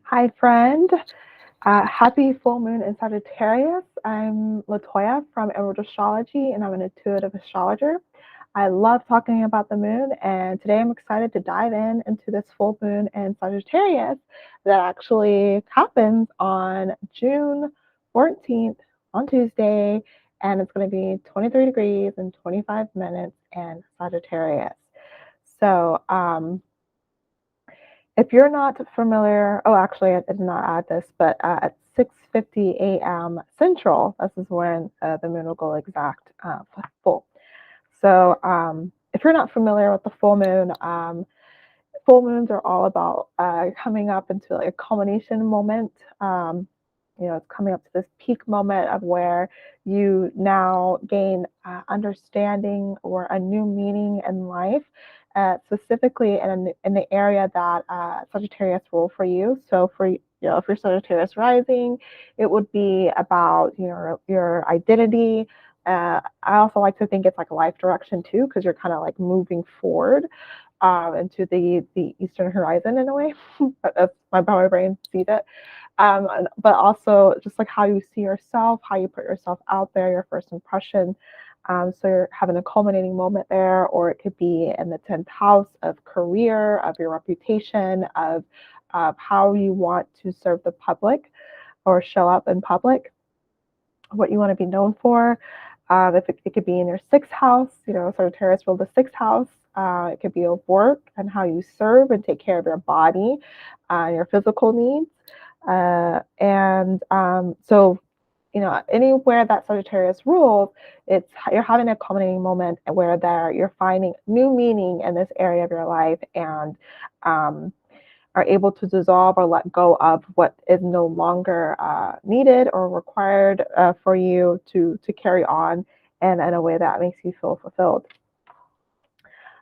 Hi, friend. Happy full moon in Sagittarius. I'm Latoya from Emerald Astrology, and I'm an intuitive astrologer. I love talking about the moon, and today I'm excited to dive into this full moon in Sagittarius that actually happens on June 14th on Tuesday, and it's going to be 23 degrees and 25 minutes in Sagittarius. So, if you're not familiar, oh, actually, I did not add this, but at 6:50 a.m. Central, this is when the moon will go exact full. So, if you're not familiar with the full moons are all about coming up into like a culmination moment. It's coming up to this peak moment of where you now gain understanding or a new meaning in life, specifically in the area that Sagittarius rule for you. So if you're Sagittarius rising, it would be about your identity. I also like to think it's like a life direction too, because you're kind of like moving forward into the eastern horizon in a way. That's how my brain sees it. But also just like how you see yourself, how you put yourself out there, your first impression. So you're having a culminating moment there, or it could be in the 10th house of career, of your reputation, of how you want to serve the public or show up in public, what you want to be known for. If it could be in your sixth house, Sagittarius ruled the sixth house. It could be of work and how you serve and take care of your body, your physical needs. And anywhere that Sagittarius rules, you're having a culminating moment where you're finding new meaning in this area of your life and are able to dissolve or let go of what is no longer needed or required for you to carry on and in a way that makes you feel fulfilled.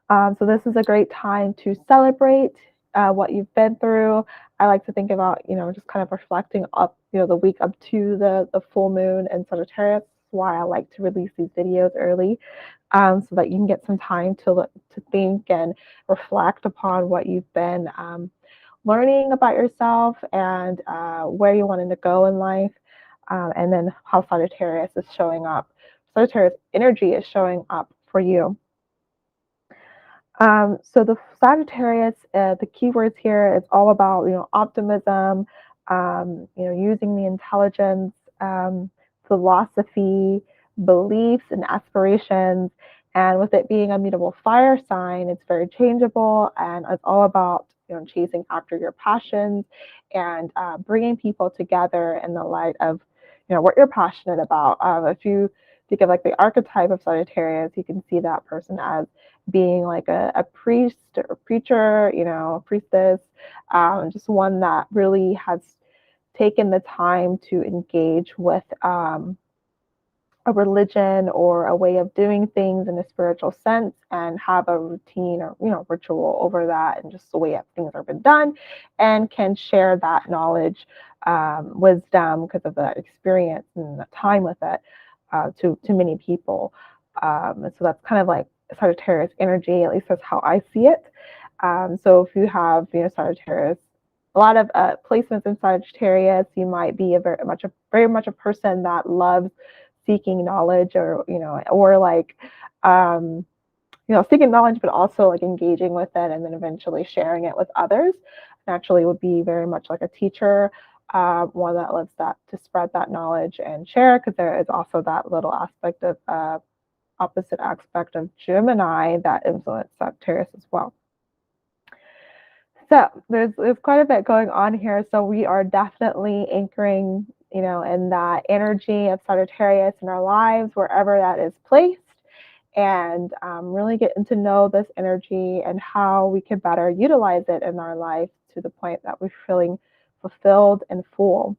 So this is a great time to celebrate what you've been through. I like to think about, just kind of reflecting up, the week up to the full moon in Sagittarius. Why I like to release these videos early, so that you can get some time to think and reflect upon what you've been learning about yourself and where you wanted to go in life, and then how Sagittarius is showing up. Sagittarius energy is showing up for you. So the Sagittarius, the keywords here, it's all about optimism, using the intelligence, philosophy, beliefs, and aspirations. And with it being a mutable fire sign, it's very changeable, and it's all about chasing after your passions and bringing people together in the light of what you're passionate about. If you think of like the archetype of Sagittarius, you can see that person as being like a priest or a preacher, a priestess, just one that really has taken the time to engage with a religion or a way of doing things in a spiritual sense and have a routine or ritual over that and just the way things have been done, and can share that knowledge, wisdom, because of the experience and the time with it, to many people. And so that's kind of like Sagittarius energy, at least that's how I see it. So if you have Sagittarius, a lot of placements in Sagittarius, you might be very much a person that loves seeking knowledge, or like seeking knowledge, but also like engaging with it and then eventually sharing it with others. Naturally would be very much like a teacher, one that loves that to spread that knowledge and share, because there is also that little aspect of opposite aspect of Gemini that influence Sagittarius as well. So there's quite a bit going on here. So we are definitely anchoring, in that energy of Sagittarius in our lives, wherever that is placed, and really getting to know this energy and how we can better utilize it in our life to the point that we're feeling fulfilled and full.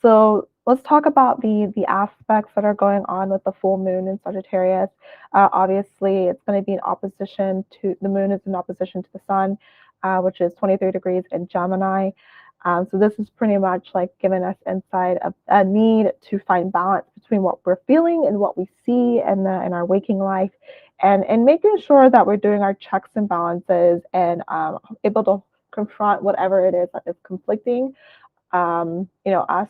So let's talk about the aspects that are going on with the full moon in Sagittarius. Obviously, it's going to be in opposition to the moon is in opposition to the sun, which is 23 degrees in Gemini. So this is pretty much like giving us insight of a need to find balance between what we're feeling and what we see in our waking life, and making sure that we're doing our checks and balances and able to confront whatever it is that is conflicting. Us,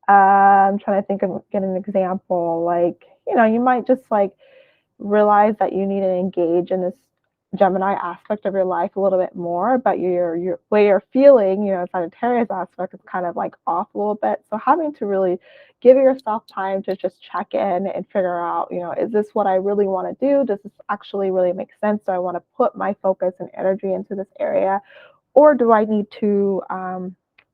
I'm trying to think of get an example. Like, you might just like realize that you need to engage in this Gemini aspect of your life a little bit more, but your way you're feeling, Sagittarius aspect is kind of like off a little bit. So having to really give yourself time to just check in and figure out, is this what I really want to do? Does this actually really make sense? Do I want to put my focus and energy into this area? Or do I need to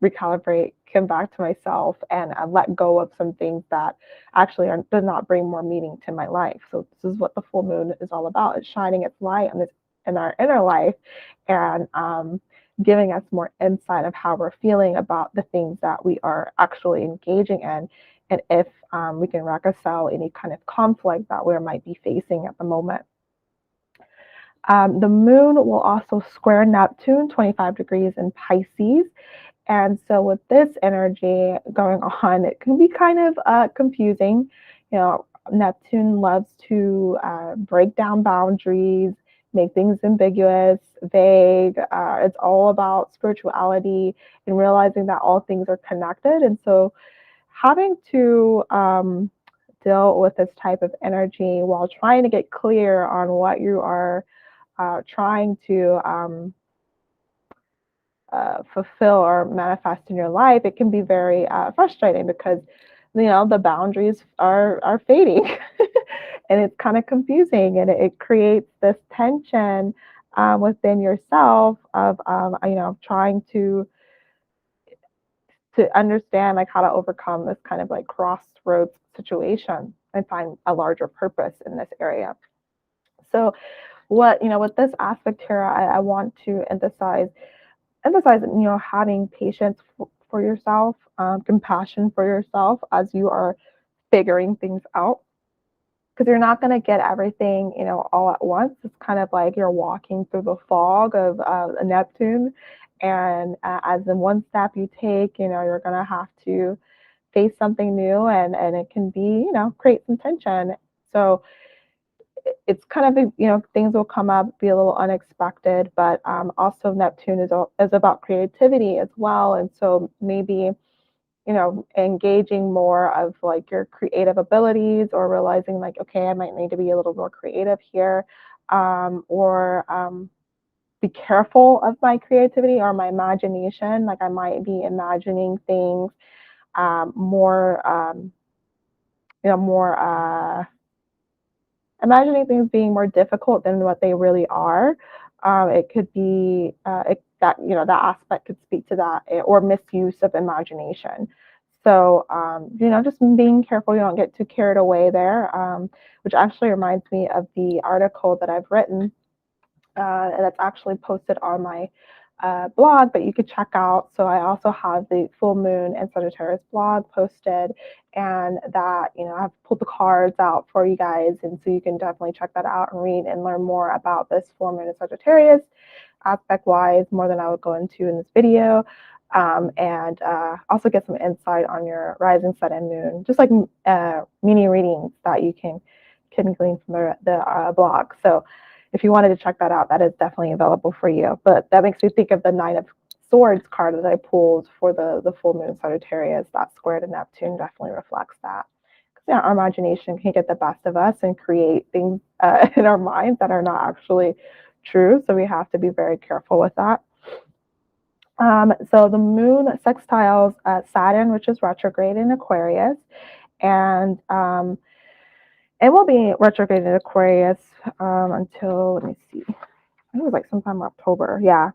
recalibrate, come back to myself, and let go of some things that actually does not bring more meaning to my life? So this is what the full moon is all about: it's shining its light on this in our inner life, and giving us more insight of how we're feeling about the things that we are actually engaging in, and if we can reconcile any kind of conflict that we might be facing at the moment. The moon will also square Neptune 25 degrees in Pisces. And so, with this energy going on, it can be kind of confusing. Neptune loves to break down boundaries, make things ambiguous, vague. It's all about spirituality and realizing that all things are connected. And so, having to deal with this type of energy while trying to get clear on what you are trying to fulfill or manifest in your life, it can be very frustrating because the boundaries are fading, and it's kind of confusing, and it creates this tension within yourself of trying to understand like how to overcome this kind of like crossroads situation and find a larger purpose in this area. So with this aspect here, I want to emphasize having patience for yourself, compassion for yourself as you are figuring things out, because you're not going to get everything all at once. It's kind of like you're walking through the fog of Neptune, and as in one step you take, you're going to have to face something new, and it can be create some tension. So it's kind of things will come up, be a little unexpected, but also Neptune is about creativity as well, and so maybe engaging more of like your creative abilities, or realizing like, okay, I might need to be a little more creative here, or be careful of my creativity or my imagination. Like I might be imagining things more, more. Imagining things being more difficult than what they really are. It could be that aspect could speak to that, or misuse of imagination. So just being careful you don't get too carried away there, which actually reminds me of the article that I've written, and that's actually posted on my blog, but you could check out. So I also have the full moon and Sagittarius blog posted, and that I've pulled the cards out for you guys, and so you can definitely check that out and read and learn more about this full moon and Sagittarius aspect wise, more than I would go into in this video. And also get some insight on your rising, sun, and moon, just like mini readings that you can glean from the blog. So if you wanted to check that out, that is definitely available for you. But that makes me think of the Nine of Swords card that I pulled for the full moon Sagittarius. That square to Neptune definitely reflects that. Yeah, our imagination can get the best of us and create things in our minds that are not actually true. So we have to be very careful with that. So the moon sextiles Saturn, which is retrograde in Aquarius, and it will be retrograde in Aquarius until, let me see, I think it was like sometime in October. Yeah,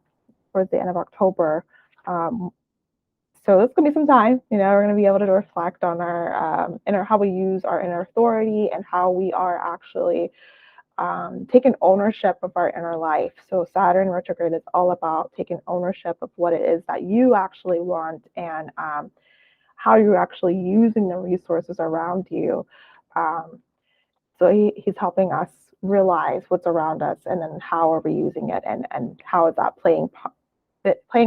towards the end of October. So it's going to be some time. We're going to be able to reflect on our how we use our inner authority, and how we are actually taking ownership of our inner life. So Saturn retrograde is all about taking ownership of what it is that you actually want, and how you're actually using the resources around you. So he's helping us realize what's around us, and then how are we using it, and how is that playing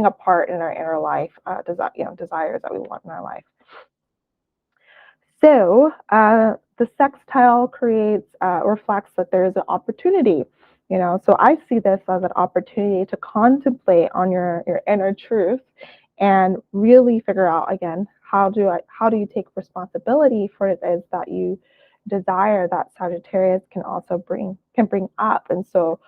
a part in our inner life, desires that we want in our life. So the sextile reflects that there is an opportunity So I see this as an opportunity to contemplate on your inner truth and really figure out again how do you take responsibility for it is that you desire that Sagittarius can bring up. And so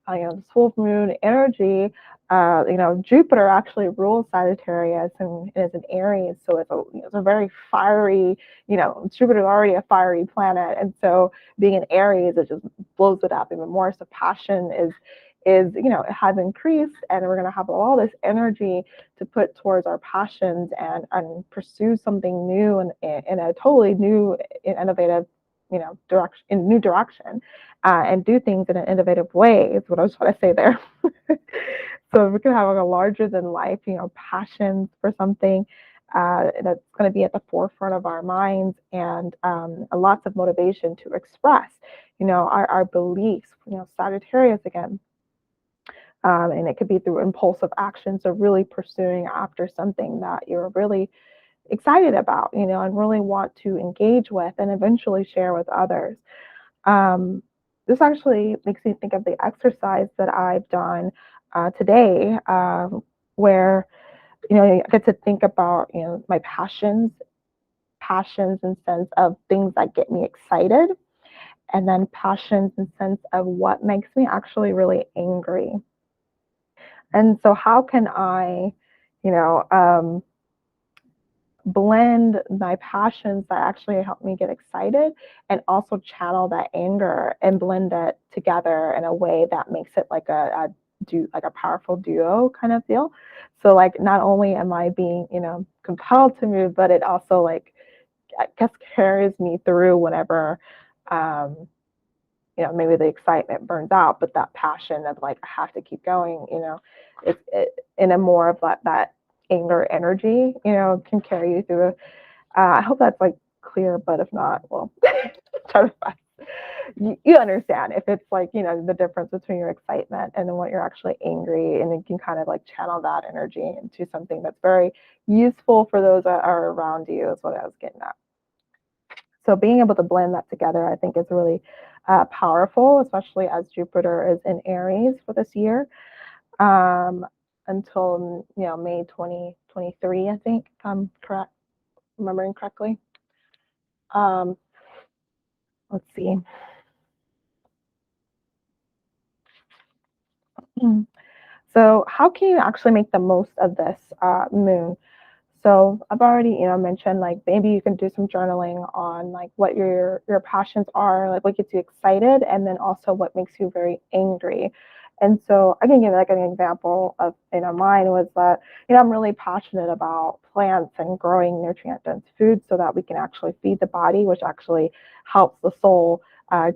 this full moon energy, Jupiter actually rules Sagittarius and is an Aries, so it's a very fiery, Jupiter is already a fiery planet, and so being an Aries, it just blows it up even more. So passion it has increased, and we're going to have all this energy to put towards our passions and pursue something new and in a totally new, innovative, new direction and do things in an innovative way is what I was trying to say there. So we can have like a larger than life, passions for something that's going to be at the forefront of our minds and lots of motivation to express, our beliefs, Sagittarius again. And it could be through impulsive actions or really pursuing after something that you're really excited about, and really want to engage with and eventually share with others. Um, this actually makes me think of the exercise that I've done today, where I get to think about my passions in sense of things that get me excited, and then passions in sense of what makes me actually really angry. And so, how can I, you know, um, blend my passions that actually help me get excited and also channel that anger and blend it together in a way that makes it like like a powerful duo kind of deal. So like not only am I being, compelled to move, but it also like I guess carries me through whenever um maybe the excitement burns out, but that passion of like I have to keep going, it in a more of that anger energy, can carry you through. I hope that's like clear, but if not, well, try to find. You understand if it's like the difference between your excitement and then what you're actually angry, and you can kind of like channel that energy into something that's very useful for those that are around you. Is what I was getting at. So being able to blend that together, I think, is really powerful, especially as Jupiter is in Aries for this year um, until May 2023, I think, if I'm correct, remembering correctly. Um, let's see. So, how can you actually make the most of this moon? So I've already, mentioned like maybe you can do some journaling on like what your passions are, like what gets you excited, and then also what makes you very angry. And so I can give like an example of mine was that I'm really passionate about plants and growing nutrient dense food so that we can actually feed the body, which actually helps the soul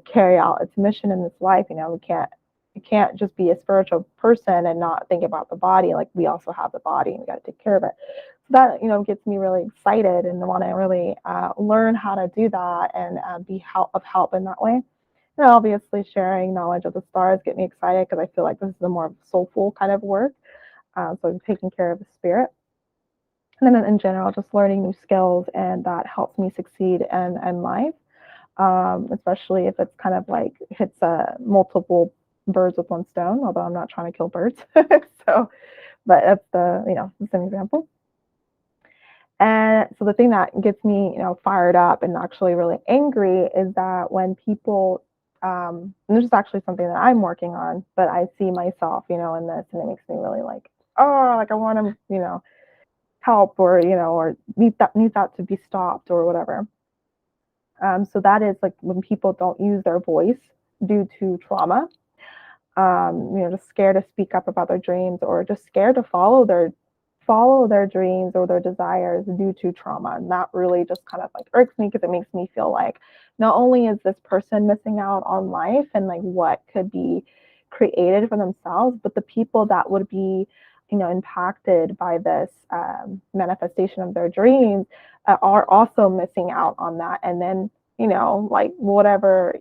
carry out its mission in this life. We can't just be a spiritual person and not think about the body. Like we also have the body and we got to take care of it. So that gets me really excited and want to really learn how to do that and be of help in that way. And obviously, sharing knowledge of the stars get me excited because I feel like this is a more soulful kind of work. So I'm taking care of the spirit. And then in general, just learning new skills, and that helps me succeed in life, especially if it's kind of like hits multiple birds with one stone, although I'm not trying to kill birds. So, but that's that's an example. And so the thing that gets me, fired up and actually really angry is that when people, and this is actually something that I'm working on, but I see myself, in this, and it makes me really like, oh, like I want to, help or need that to be stopped or whatever. So that is like when people don't use their voice due to trauma, just scared to speak up about their dreams or just scared to follow their dreams or their desires due to trauma. And that really just kind of like irks me because it makes me feel like not only is this person missing out on life and like what could be created for themselves, but the people that would be, impacted by this manifestation of their dreams are also missing out on that. And then, like whatever,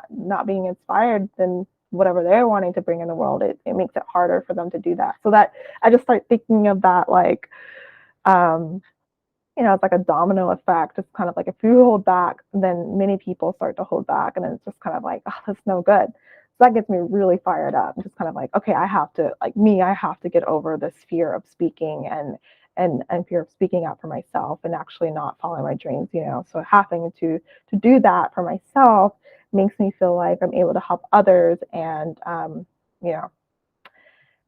not being inspired, then whatever they're wanting to bring in the world, it makes it harder for them to do that. So that I just start thinking of that like, it's like a domino effect. It's kind of like if you hold back, then many people start to hold back, and then it's just kind of like, oh, that's no good. So that gets me really fired up. I'm just kind of like, okay, I have to get over this fear of speaking and fear of speaking out for myself and actually not following my dreams, you know. So having to do that for myself makes me feel like I'm able to help others, and you know,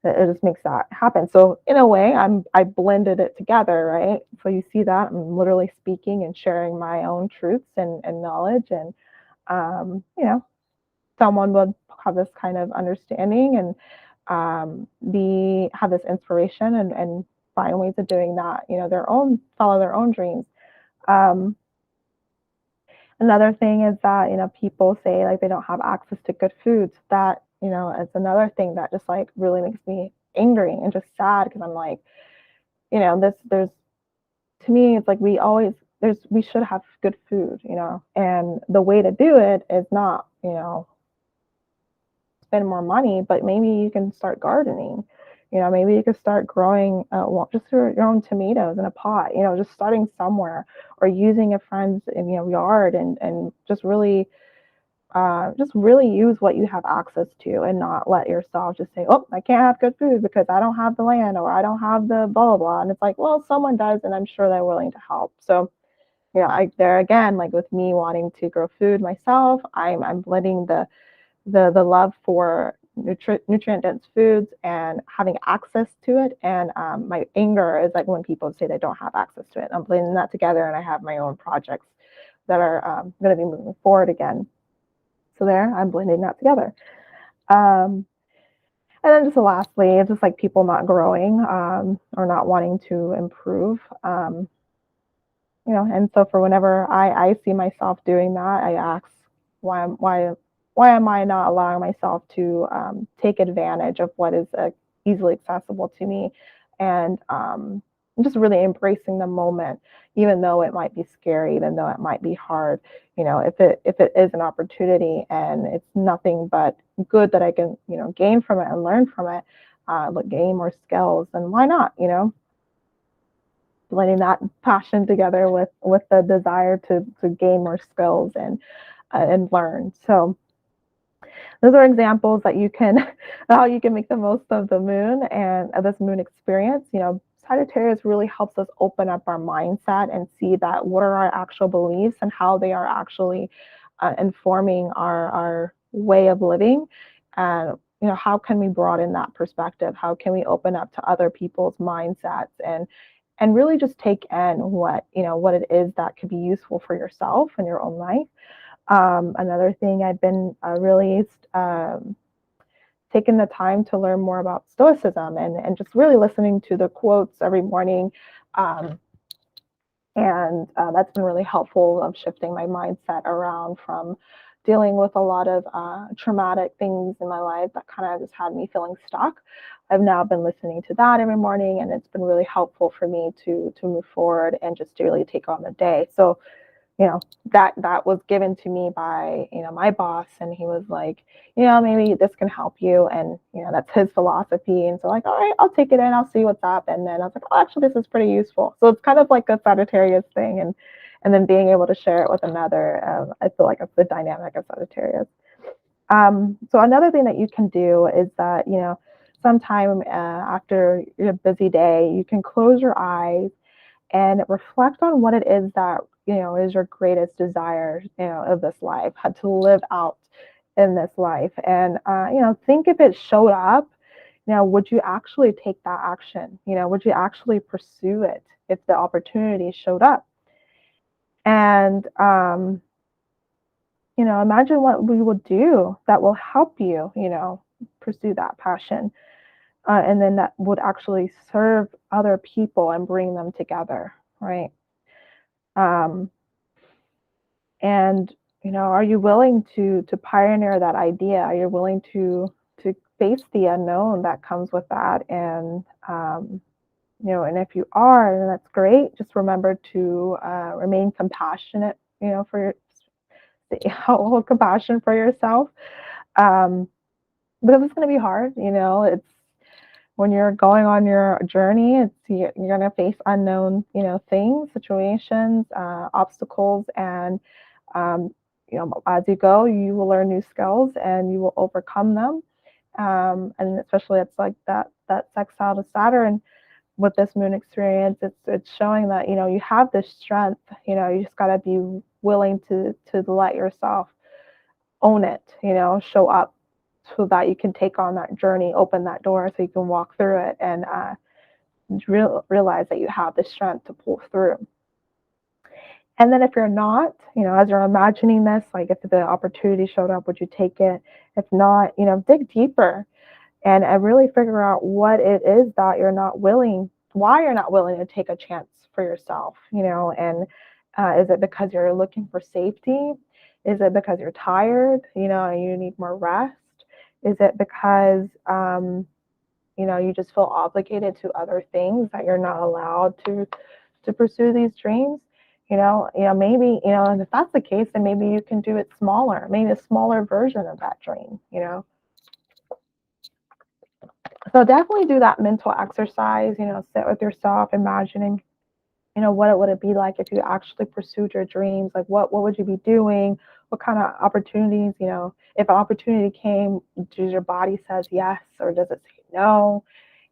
it just makes that happen. So in a way, I blended it together, right? So you see that I'm literally speaking and sharing my own truths and knowledge, and you know, someone would have this kind of understanding and be have this inspiration and find ways of doing that, you know, their own follow their own dreams. um, Another thing is that, you know, people say like they don't have access to good foods. That, you know, is another thing that just like really makes me angry and just sad, because I'm like, you know, this there's to me it's like we should have good food, you know, and the way to do it is not, you know, spend more money, but maybe you can start gardening. You know, maybe you could start growing just your own tomatoes in a pot. You know, just starting somewhere, or using a friend's you know yard, and just really use what you have access to, and not let yourself just say, "Oh, I can't have good food because I don't have the land, or I don't have the blah blah blah." And it's like, well, someone does, and I'm sure they're willing to help. So you know, there again, like with me wanting to grow food myself, I'm blending the love for nutrient dense foods and having access to it, and my anger is like when people say they don't have access to it. I'm blending that together, and I have my own projects that are going to be moving forward again. So there, I'm blending that together. Um, and then just lastly, it's just like people not growing or not wanting to improve. You know, and so for whenever I see myself doing that, I ask, why am I not allowing myself to take advantage of what is easily accessible to me, and just really embracing the moment, even though it might be scary, even though it might be hard. You know, if it is an opportunity and it's nothing but good that I can, you know, gain from it and learn from it, like gain more skills, then why not? You know, blending that passion together with the desire to gain more skills and learn. So those are examples that you can how you can make the most of the moon and of this moon experience. You know, Sagittarius really helps us open up our mindset and see that what are our actual beliefs and how they are actually informing our way of living. And you know, how can we broaden that perspective? How can we open up to other people's mindsets and really just take in what, you know, what it is that could be useful for yourself and your own life. Another thing I've been really taking the time to learn more about Stoicism, and just really listening to the quotes every morning. Um, and that's been really helpful of shifting my mindset around from dealing with a lot of traumatic things in my life that kind of just had me feeling stuck. I've now been listening to that every morning, and it's been really helpful for me to move forward and just to really take on the day. So you know, that was given to me by, you know, my boss, and he was like, you know, maybe this can help you, and you know, that's his philosophy. And so like, all right, I'll take it in, I'll see what's up. And then I was like, oh, actually this is pretty useful. So it's kind of like a Sagittarius thing, and then being able to share it with another. I feel like it's the dynamic of Sagittarius. So another thing that you can do is that, you know, sometime after your busy day, you can close your eyes and reflect on what it is that, you know, is your greatest desire, you know, of this life, how to live out in this life. And you know, think if it showed up, you know, would you actually take that action? You know, would you actually pursue it if the opportunity showed up? And you know, imagine what we would do that will help you, you know, pursue that passion. And then that would actually serve other people and bring them together, right? Um, and you know, are you willing to pioneer that idea? Are you willing to face the unknown that comes with that? And you know, and if you are, then that's great. Just remember to remain compassionate, you know, for your hold compassion for yourself, um, because it's going to be hard. You know, it's when you're going on your journey, it's you're going to face unknown, you know, things, situations, obstacles, and um, as you go, you will learn new skills and you will overcome them. And especially it's like that sextile to Saturn with this moon experience, it's showing that you have this strength. You just got to be willing to let yourself own it. Show up so that you can take on that journey, open that door so you can walk through it, and realize that you have the strength to pull through. And then if you're not, as you're imagining this, like if the opportunity showed up, would you take it? If not, dig deeper and really figure out what it is that you're not willing, why you're not willing to take a chance for yourself, and is it because you're looking for safety? Is it because you're tired, and you need more rest? Is it because, you just feel obligated to other things that you're not allowed to pursue these dreams? Maybe, and if that's the case, then maybe you can do it smaller, maybe a smaller version of that dream. So definitely do that mental exercise, sit with yourself, imagining, what it would it be like if you actually pursued your dreams? Like what would you be doing? What kind of opportunities, if an opportunity came, does your body says yes or does it say no?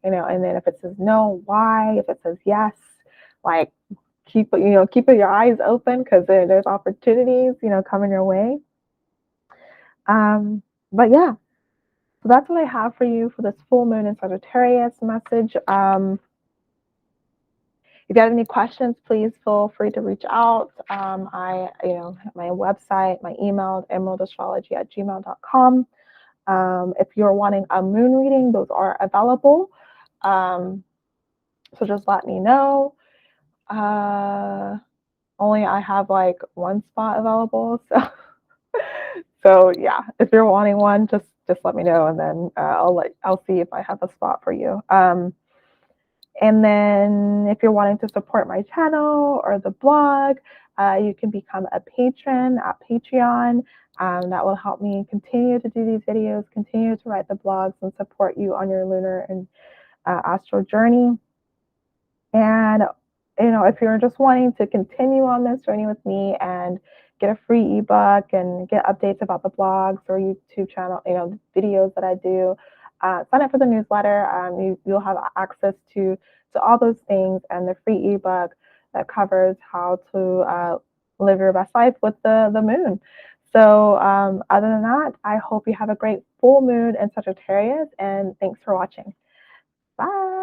And then if it says no, why? If it says yes, like keep your eyes open because there's opportunities, coming your way. But yeah, so that's what I have for you for this full moon in Sagittarius message. If you have any questions, please feel free to reach out. My website, my email, emeraldastrology@gmail.com. If you're wanting a moon reading, those are available. So just let me know. Only I have like one spot available, so yeah. If you're wanting one, just let me know, and then I'll see if I have a spot for you. And then if you're wanting to support my channel or the blog, you can become a patron at Patreon. That will help me continue to do these videos, continue to write the blogs, and support you on your lunar and astral journey. And if you're just wanting to continue on this journey with me and get a free ebook and get updates about the blogs or YouTube channel, videos that I do, sign up for the newsletter. You'll have access to all those things and the free ebook that covers how to live your best life with the moon. So other than that, I hope you have a great full moon in Sagittarius, and thanks for watching. Bye.